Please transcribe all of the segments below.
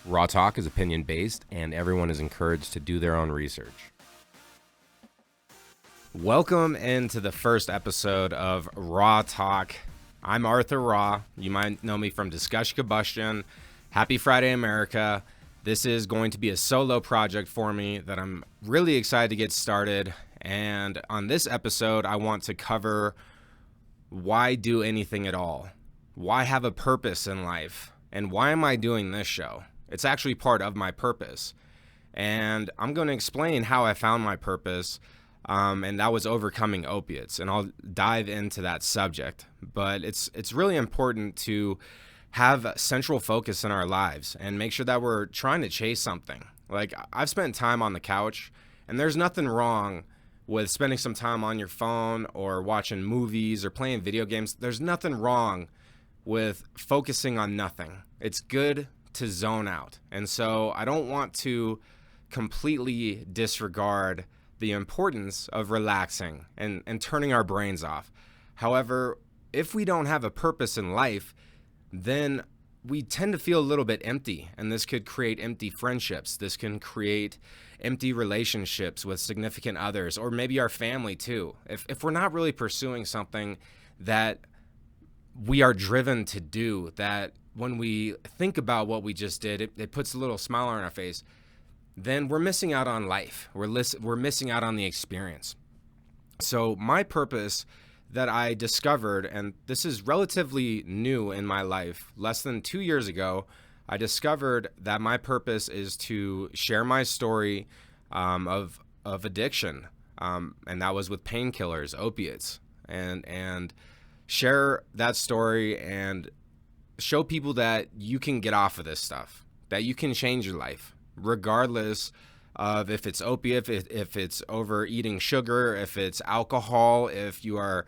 Raw Talk is opinion-based, and everyone is encouraged to do their own research. Welcome into the first episode of Raw Talk. I'm Arthur Raw. You might know me from Discussion Combustion. Happy Friday, America. This is going to be a solo project for me that I'm really excited to get started. And on this episode, I want to cover why do anything at all? Why have a purpose in life? And why am I doing this show? It's actually part of my purpose. And I'm going to explain how I found my purpose, and that was overcoming opiates. And I'll dive into that subject. But it's really important to have central focus in our lives and make sure that we're trying to chase something. Like, I've spent time on the couch, and there's nothing wrong with spending some time on your phone or watching movies or playing video games. There's nothing wrong with focusing on nothing. It's good to zone out. And so I don't want to completely disregard the importance of relaxing and turning our brains off. However, if we don't have a purpose in life, then we tend to feel a little bit empty, and this could create empty friendships. This can create empty relationships with significant others, or maybe our family too. If we're not really pursuing something that we are driven to do, that when we think about what we just did, it puts a little smile on our face, then we're missing out on life. We're missing out on the experience. So my purpose that I discovered, and this is relatively new in my life, less than 2 years ago, I discovered that my purpose is to share my story of addiction, and that was with painkillers, opiates, and share that story and show people that you can get off of this stuff, that you can change your life, regardless of if it's opiate, if it's overeating sugar, if it's alcohol, if you are,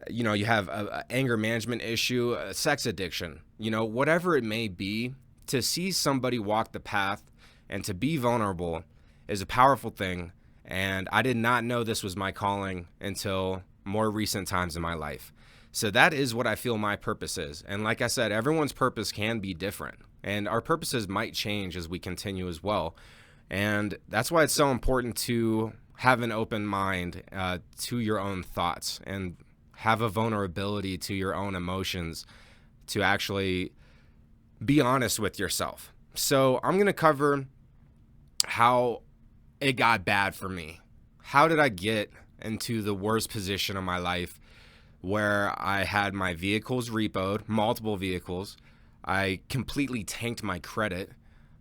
you have a anger management issue, a sex addiction, whatever it may be. To see somebody walk the path and to be vulnerable is a powerful thing. And I did not know this was my calling until more recent times in my life. So that is what I feel my purpose is. And like I said, everyone's purpose can be different, and our purposes might change as we continue as well. And that's why it's so important to have an open mind to your own thoughts and have a vulnerability to your own emotions, to actually be honest with yourself. So I'm going to cover how it got bad for me. How did I get into the worst position of my life, where I had my vehicles repoed, multiple vehicles. I completely tanked my credit.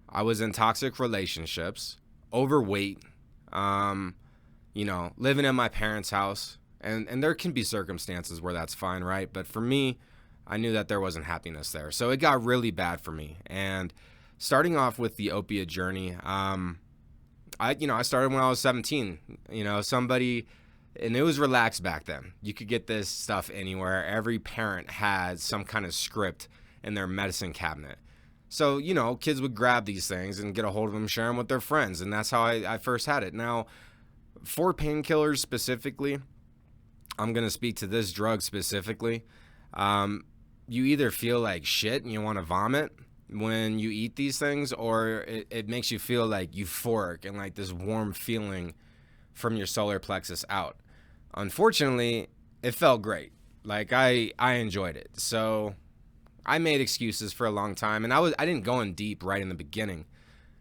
I was in toxic relationships, overweight, living in my parents' house. And there can be circumstances where that's fine, right? But for me, I knew that there wasn't happiness there. So it got really bad for me. And starting off with the opiate journey, I started when I was 17. And it was relaxed back then. You could get this stuff anywhere. Every parent had some kind of script in their medicine cabinet. So, kids would grab these things and get a hold of them, share them with their friends. And that's how I first had it. Now, for painkillers specifically, I'm going to speak to this drug specifically. You either feel like shit and you want to vomit when you eat these things, or it makes you feel like euphoric and like this warm feeling from your solar plexus out. Unfortunately, it felt great. Like, I enjoyed it. So I made excuses for a long time, and I didn't go in deep right in the beginning.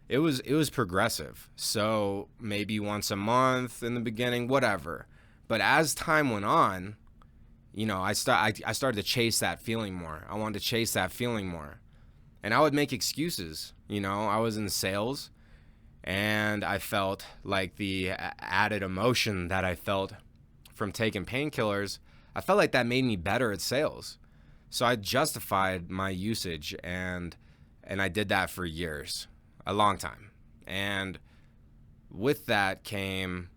It was progressive. So maybe once a month in the beginning, whatever. But as time went on, I started to chase that feeling more. I wanted to chase that feeling more. And I would make excuses. I was in sales, and I felt like the added emotion that I felt from taking painkillers, I felt like that made me better at sales. So I justified my usage, and I did that for years, a long time. And with that came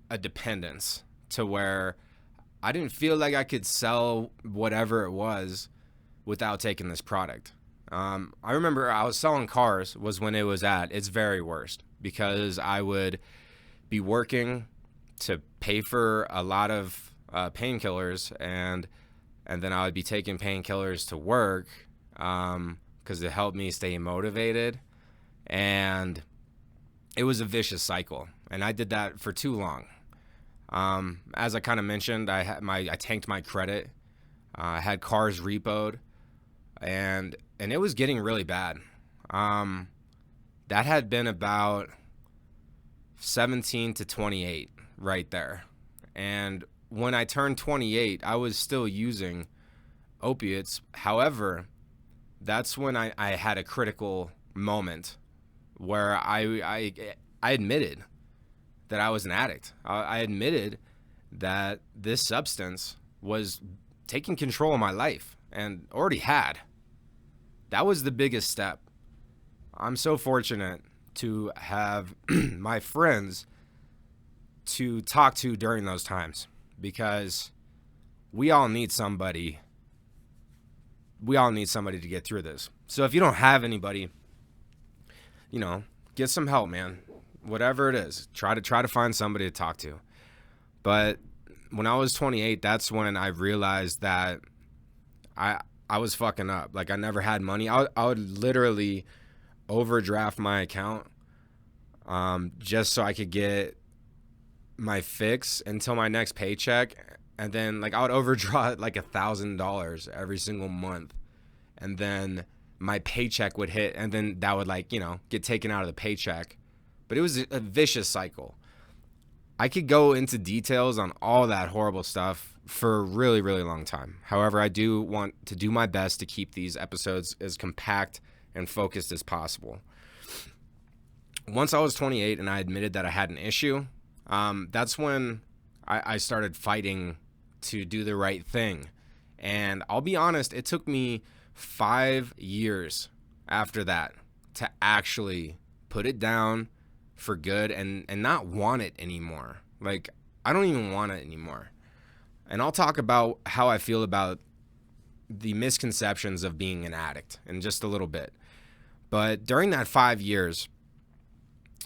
a dependence to where I didn't feel like I could sell whatever it was without taking this product. I remember I was selling cars was when it was at its very worst, because I would be working to pay for a lot of painkillers, and then I would be taking painkillers to work because it helped me stay motivated. And it was a vicious cycle. And I did that for too long. As I kind of mentioned, I tanked my credit. I had cars repoed, and it was getting really bad. That had been about 17 to 28 right there. And when I turned 28, I was still using opiates. However, that's when I had a critical moment where I admitted that I was an addict. I admitted that this substance was taking control of my life and already had. That was the biggest step. I'm so fortunate to have my friends to talk to during those times, because we all need somebody. We all need somebody to get through this. So if you don't have anybody, get some help, man. Whatever it is, try to find somebody to talk to. But when I was 28, that's when I realized that I was fucking up. Like, I never had money. I would literally overdraft my account just so I could get my fix until my next paycheck. And then, like, I would overdraw like $1,000 every single month. And then my paycheck would hit, and then that would, like, get taken out of the paycheck. But it was a vicious cycle. I could go into details on all that horrible stuff for a really, really long time. However, I do want to do my best to keep these episodes as compact and focused as possible. Once I was 28 and I admitted that I had an issue, that's when I started fighting to do the right thing. And I'll be honest, it took me 5 years after that to actually put it down for good and not want it anymore. Like, I don't even want it anymore. And I'll talk about how I feel about the misconceptions of being an addict in just a little bit. But during that 5 years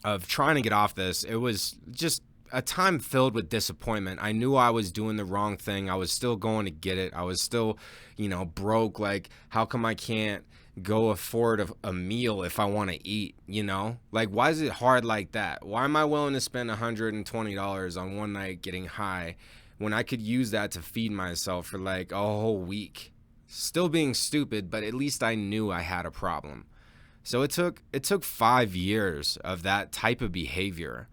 of trying to get off this, it was just a time filled with disappointment. I knew I was doing the wrong thing. I was still going to get it. I was still, broke. Like, how come I can't go afford a meal if I want to eat, Like, why is it hard like that? Why am I willing to spend $120 on one night getting high when I could use that to feed myself for like a whole week? Still being stupid, but at least I knew I had a problem. So it took 5 years of that type of behavior.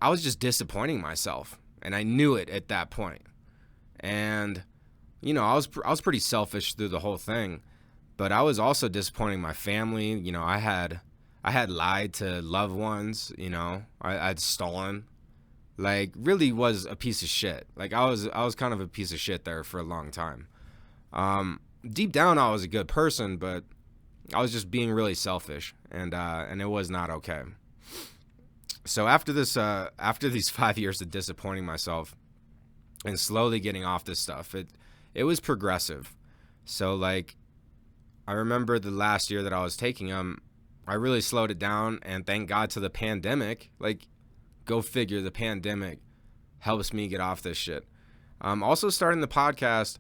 I was just disappointing myself, and I knew it at that point. And I was pretty selfish through the whole thing, but I was also disappointing my family. I had lied to loved ones. I'd stolen. Like, really was a piece of shit. Like, I was kind of a piece of shit there for a long time. Deep down, I was a good person, but I was just being really selfish, and it was not okay. So after these 5 years of disappointing myself and slowly getting off this stuff, it was progressive. So, like, I remember the last year that I was taking them, I really slowed it down, and thank God to the pandemic. Like, go figure, the pandemic helps me get off this shit. Also starting the podcast,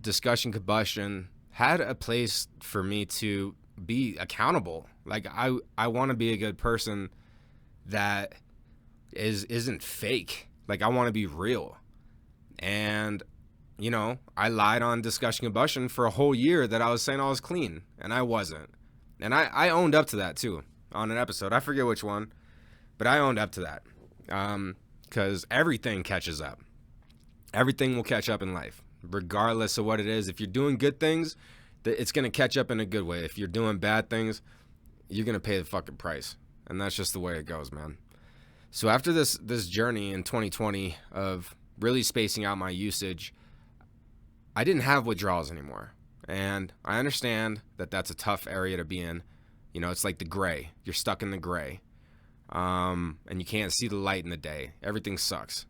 Discussion Combustion, had a place for me to be accountable. Like, I want to be a good person that isn't fake. Like, I want to be real. And I lied on Discussion Combustion for a whole year that I was saying I was clean, and I wasn't. And I owned up to that too on an episode. I forget which one, but I owned up to that. Because everything catches up. Everything will catch up in life, regardless of what it is. If you're doing good things, it's going to catch up in a good way. If you're doing bad things, you're going to pay the fucking price. And that's just the way it goes, man. So after this journey in 2020 of really spacing out my usage, I didn't have withdrawals anymore. And I understand that that's a tough area to be in. It's like the gray. You're stuck in the gray. And you can't see the light in the day. Everything sucks.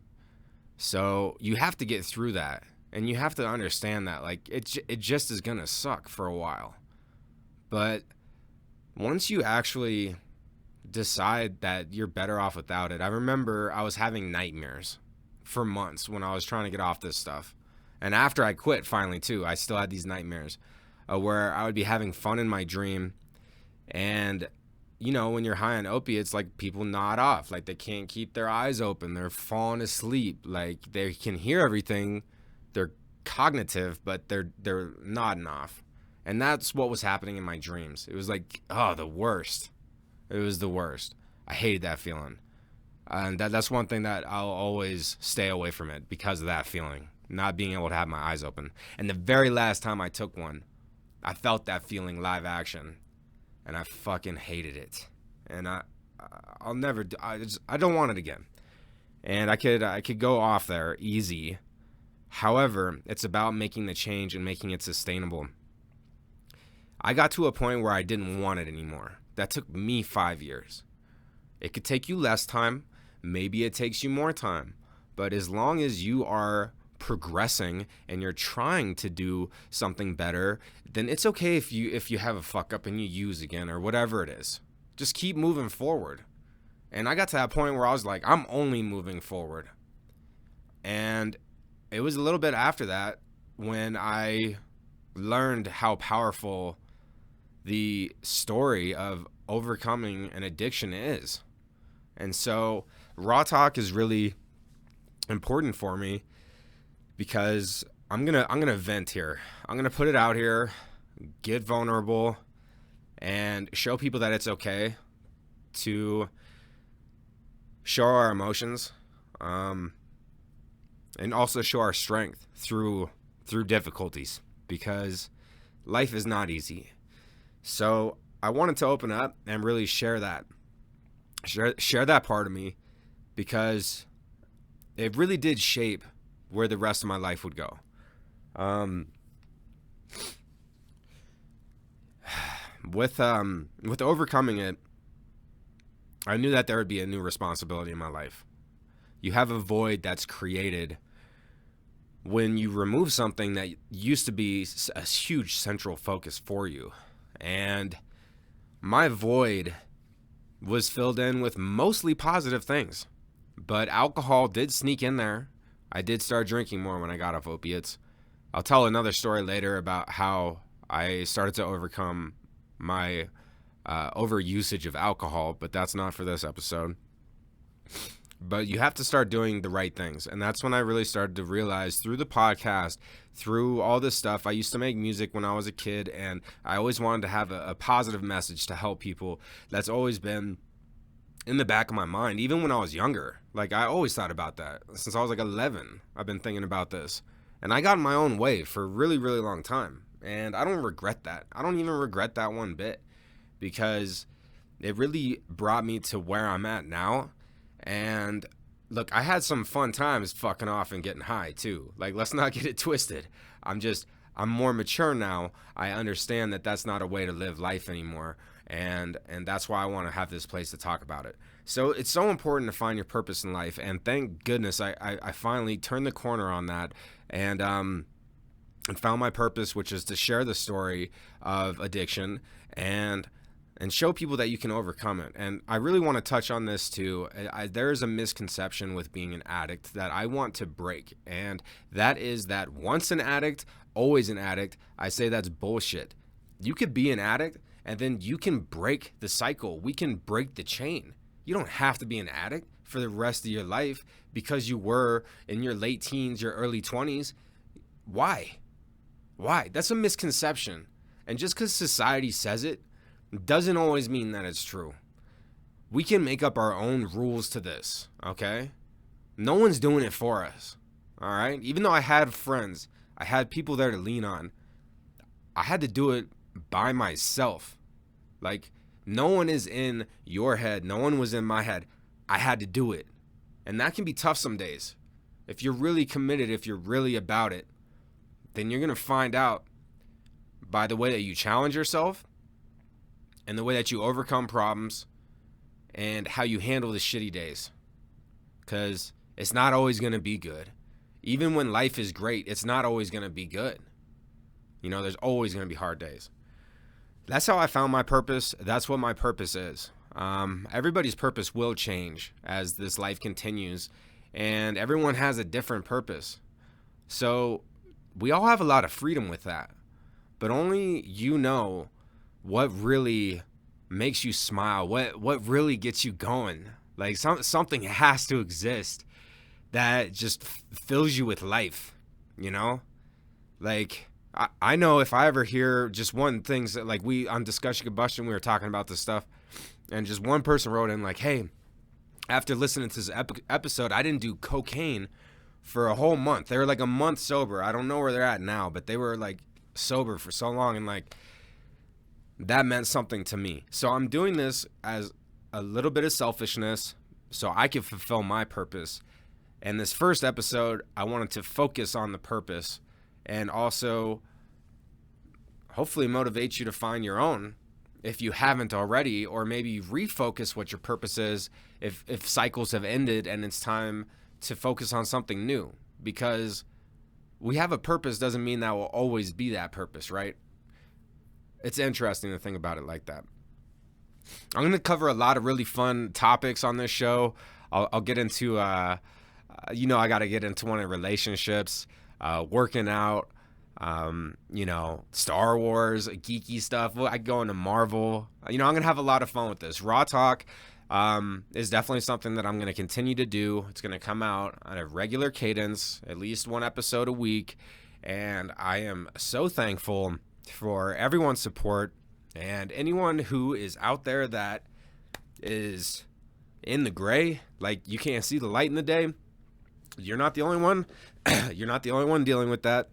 So you have to get through that. And you have to understand that, like, it just is going to suck for a while. But once you actually decide that you're better off without it, I remember I was having nightmares for months when I was trying to get off this stuff. And after I quit finally too, I still had these nightmares where I would be having fun in my dream, And, you know, when you're high on opiates, like, people nod off. Like, they can't keep their eyes open. They're falling asleep. Like, they can hear everything. They're cognitive, but they're nodding off. And that's what was happening in my dreams. It was like, oh, the worst. It was the worst. I hated that feeling. And that's one thing that I'll always stay away from it, because of that feeling, not being able to have my eyes open. And the very last time I took one, I felt that feeling live action, and I fucking hated it. And I'll never do, I don't want it again. And I could go off there easy. However, it's about making the change and making it sustainable. I got to a point where I didn't want it anymore. That took me 5 years. It could take you less time. Maybe it takes you more time. But as long as you are progressing and you're trying to do something better, then it's okay if you have a fuck up and you use again or whatever it is. Just keep moving forward. And I got to that point where I was like, I'm only moving forward. And it was a little bit after that when I learned how powerful the story of overcoming an addiction is. And so Raw Talk is really important for me, because I'm gonna vent here. I'm gonna put it out here, get vulnerable, and show people that it's okay to show our emotions, and also show our strength through difficulties, because life is not easy. So I wanted to open up and really share that part of me, because it really did shape where the rest of my life would go. With overcoming it, I knew that there would be a new responsibility in my life. You have a void that's created when you remove something that used to be a huge central focus for you. And my void was filled in with mostly positive things, but alcohol did sneak in there. I did start drinking more when I got off opiates. I'll tell another story later about how I started to overcome my overusage of alcohol, but that's not for this episode. But you have to start doing the right things. And that's when I really started to realize, through the podcast, through all this stuff. I used to make music when I was a kid, and I always wanted to have a positive message to help people. That's always been in the back of my mind, even when I was younger. Like, I always thought about that. Since I was like 11, I've been thinking about this. And I got in my own way for a really, really long time. And I don't regret that. I don't even regret that one bit, because it really brought me to where I'm at now. And look, I had some fun times fucking off and getting high too. Like, let's not get it twisted. I'm more mature now. I understand that that's not a way to live life anymore. And that's why I want to have this place to talk about it. So it's so important to find your purpose in life. And thank goodness I finally turned the corner on that, and found my purpose, which is to share the story of addiction and show people that you can overcome it. And I really want to touch on this too. There is a misconception with being an addict that I want to break. And that is that once an addict, always an addict. I say that's bullshit. You could be an addict, and then you can break the cycle. We can break the chain. You don't have to be an addict for the rest of your life because you were in your late teens, your early 20s. Why? That's a misconception. And just because society says it doesn't always mean that it's true. We can make up our own rules to this, okay? No one's doing it for us, all right? Even though I had friends, I had people there to lean on, I had to do it by myself. Like, no one is in your head. No one was in my head. I had to do it. And that can be tough some days. If you're really committed, if you're really about it, then you're going to find out by the way that you challenge yourself and the way that you overcome problems and how you handle the shitty days. Because it's not always going to be good. Even when life is great, it's not always going to be good. You know, there's always going to be hard days. That's how I found my purpose. That's what my purpose is. Everybody's purpose will change as this life continues, and everyone has a different purpose. So we all have a lot of freedom with that, but only you know what really makes you smile, what really gets you going. Like something has to exist that just fills you with life, you know? Like, I know if I ever hear just one thing, like we on Discussion Combustion, we were talking about this stuff, and just one person wrote in like, hey, after listening to this episode, I didn't do cocaine for a whole month. They were like a month sober. I don't know where they're at now, but they were like sober for so long, and like that meant something to me. So I'm doing this as a little bit of selfishness so I can fulfill my purpose. And this first episode, I wanted to focus on the purpose and also hopefully motivate you to find your own if you haven't already, or maybe refocus what your purpose is if cycles have ended and it's time to focus on something new. Because we have a purpose doesn't mean that will always be that purpose, right? It's interesting to think about it like that. I'm going to cover a lot of really fun topics on this show. I'll get into, I got to get into one of relationships, working out, Star Wars, geeky stuff. I go into Marvel. I'm going to have a lot of fun with this. Raw Talk is definitely something that I'm going to continue to do. It's going to come out on a regular cadence, at least one episode a week. And I am so thankful for everyone's support and anyone who is out there that is in the gray, like you can't see the light in the day. You're not the only one. You're not the only one dealing with that,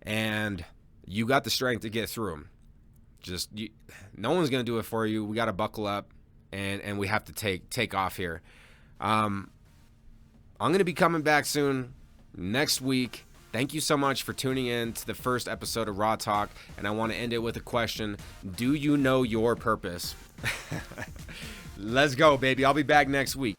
and you got the strength to get through them. No one's gonna do it for you. We got to buckle up, and we have to take off here. I'm gonna be coming back soon next week. Thank you so much for tuning in to the first episode of Raw Talk, and I want to end it with a question. Do you know your purpose? Let's go, baby. I'll be back next week.